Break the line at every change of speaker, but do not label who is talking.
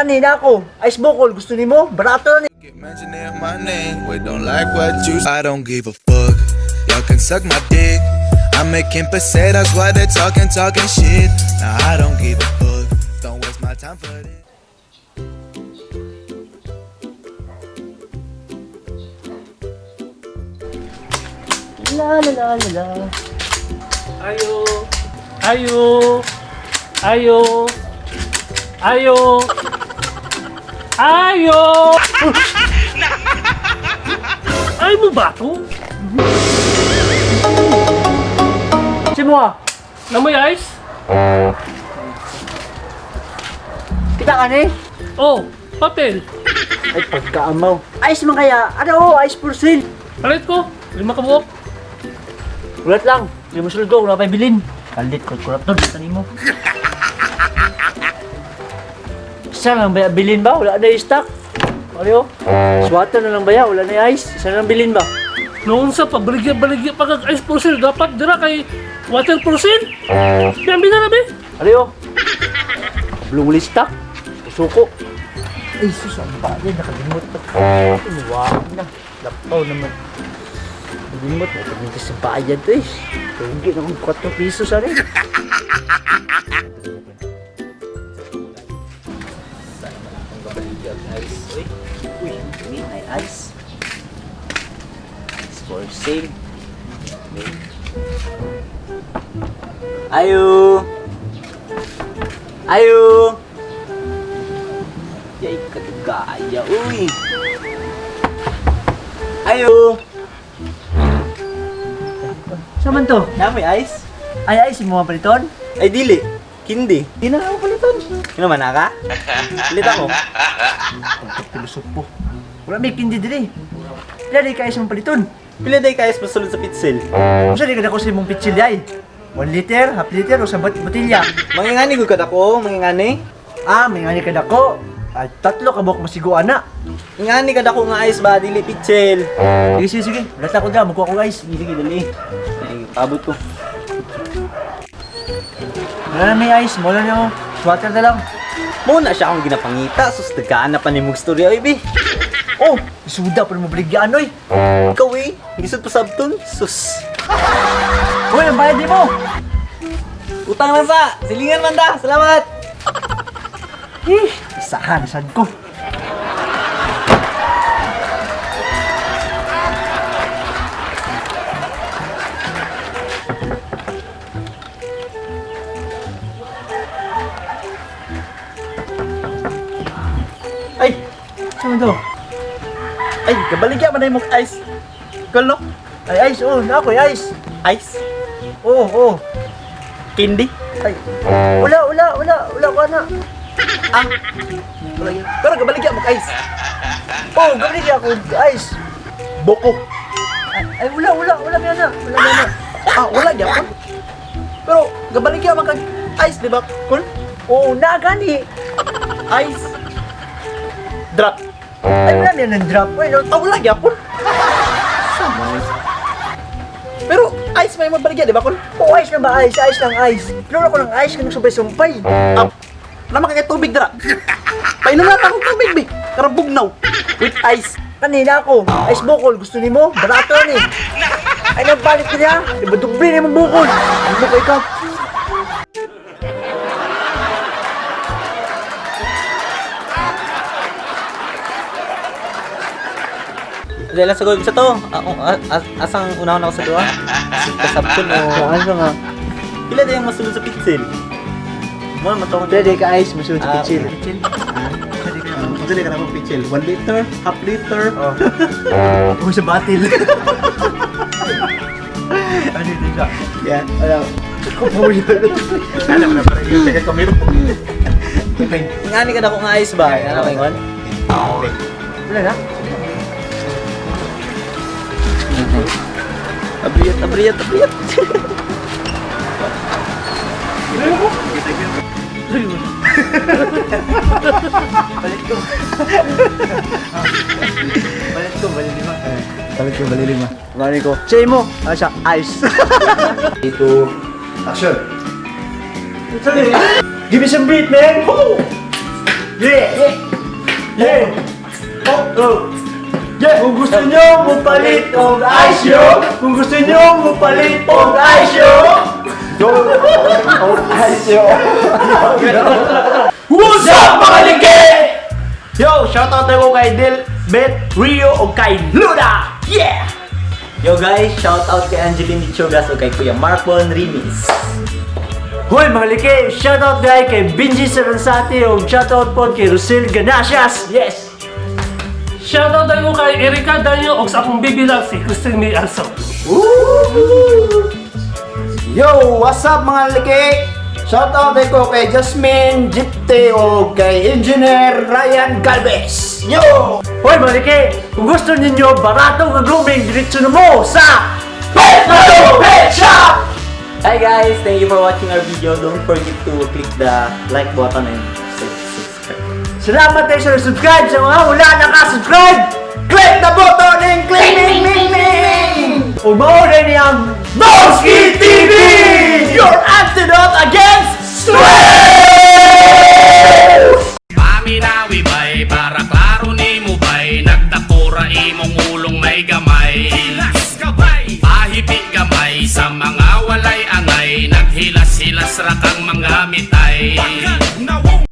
Kanina ako, ice bukol, gusto nimo? Barato na ni.
Get mentioning my name, we don't like what you. I don't give a fuck. Y'all can suck my dick. I'm making pesetas while they're talking shit. Nah, I don't give a fuck. Don't waste my time for this.
La la la la la.
Ayo! Ayo! Ayo! Ayo! Ayo! Ay mo ba to?
Si mo ah,
Namoy ice?
kita ka ni?
Oh, papel.
Ay, pagkaamaw. Ice man kaya? Ano ice for sale?
Palit ko. 5 kabuok.
Ulat lang, hindi mo sulgo, wala pa bilin. Kalit ko, kurap to, dito mo. Isa lang ba bilin ba? Wala na yung stock. Ano? Swata na lang ba ya? Wala na yung ice. Isa lang bilin ba?
Noon sa pabaligya-baligya pag ice porcel, dapat dira kay water porcel. Yan binarabi.
Ano? Blue stock. Suko. Ay, sus, ang pa yan, nakalimot pa. Inuwag na. Lapaw naman. Nakalimot, nakalimot sa bayan to eh. Tugi na kong 4 piso sa rin. Uy, may ice. It's for sale. Ayo! Ayo! Yay, katugaya, uy! Ayo! Saan to?
May ice?
Ay, mo mga paliton?
Ay, dili. Kindi. Di na ako palitan. Kinaman ka? Pilit ako.
Pagkapilusopo. Wala may kindi dili. Pila di ka isang paliton.
Pilit ay kayas masulod sa pitsil.
Kung saan di ka na ko sa imong pitsil ay? 1 liter, half liter, o sa botilya?
Mangingani ko kada ko, mangingani.
Ah, may nga ni ka dako. Ay, 3 ka buhok masiguan na.
Ingani kada ko nga ice ba, dili pitsil.
Sige, sige, sige. Wala ko dyan, magkuha ko guys.
Sige, dali. Ay, pabot ko.
Wala na may ice, wala na ako. Swatter na lang.
Muna siya akong ginapangita, sus tagaan na pa ni mong storya, oy, bi.
Oh, isuda pa mo baligyan, oy.
Ikaw, eh. Gisod pa sabton, sus.
Uy, ang bayad di mo.
Utang lang sa, silingan man da, salamat.
Isahan, sad ko. Ay, saan to?
Ay, kabaligya man na yung ice. Kal, no?
Ay, ice, oh, na ako, ice.
Ice?
Oh, oh.
Kindi?
Ay, wala ka na.
Ah, wala yan. Pero kabaligya mag ice.
Oh, gawin niya ako, ice.
Boko.
Ay, wala nga na.
Ah, wala yan. Pero kabaligya mag ice, di ba? Kul?
Oo, gani.
Ice. Drop.
Ay, wala niya ng drop. Ay, no.
Ah, wala yan. Pero ice may mabaligya, di ba? Kul?
Oh, ice na ba? Ice lang ice. Pinuro ko ng ice kung sumpay-sumpay.
Ah, naman kaya tubig dra. Painom na akong tubig, bi. Karang bugnaw. With ice.
Kanina ako, ice bukol. Gusto ni mo? Barato ni. Ay, nagbalik ka niya. Di ba duble na yung bukol? Ano mo ko ikaw?
Dahil sa sa to, asang una-una ako sa duwa? Kasabton o...
Ano nga?
Pila na yung masulod sa pitsil? Mo, matawag
Pwede ka ice, masunod sa pitsil.
Dali ka na mong pitsil. 1 liter, half liter.
Oh, sa batil. Ano dito siya?
Yan.
Alam. Kupuyo.
Alam na parang yung taga kamero. Ngani ka na kung ice ba? Ano kayo man?
Wala na?
Abriyat.
Balit ko.
Bali lima.
Bali ko. Say mo. Ano siya? Ice.
Ito.
Action. Give me some beat, man. Yeah! Yeah! Oh! Yeah! Kung gusto nyo mapalit ang isyo, kung gusto nyo mapalit ang isyo, what's up mga lingke? Yo, shoutout ako kay Del, Bet, Rio, o kay Luna! Yeah!
Yo guys, shoutout kay Angeline Dichogas o kay Kuya Marcon Rimis.
Hoy mga lingke, shoutout guys kay Benji Saransati o shoutout po kay Rosel Ganasias! Yes!
Shoutout tayo kay Erika Danyo o sa akong bibilang si Christine May Arso.
Yo, what's up mga liki? Shoutout ko kay Jasmine Jipte o kay Engineer Ryan Galvez. Yo! Hoy mga liki, kung gusto ninyo baratong grooming, diretso na mo sa Pet Shop!
Hi guys, thank you for watching our video. Don't forget to click the like button and subscribe.
Salamat tayo sa subscribe sa mga wala nakasubscribe! Click the button and click Kung maulit niyang Bowski TV! Your antidote against stress!
Paminawi bay, para klaro ni mo bay, nagtakura imong ulong may gamay. Hilas gabay, pahipi gamay, sa mga walay angay, naghilas-hilas rakang mga mit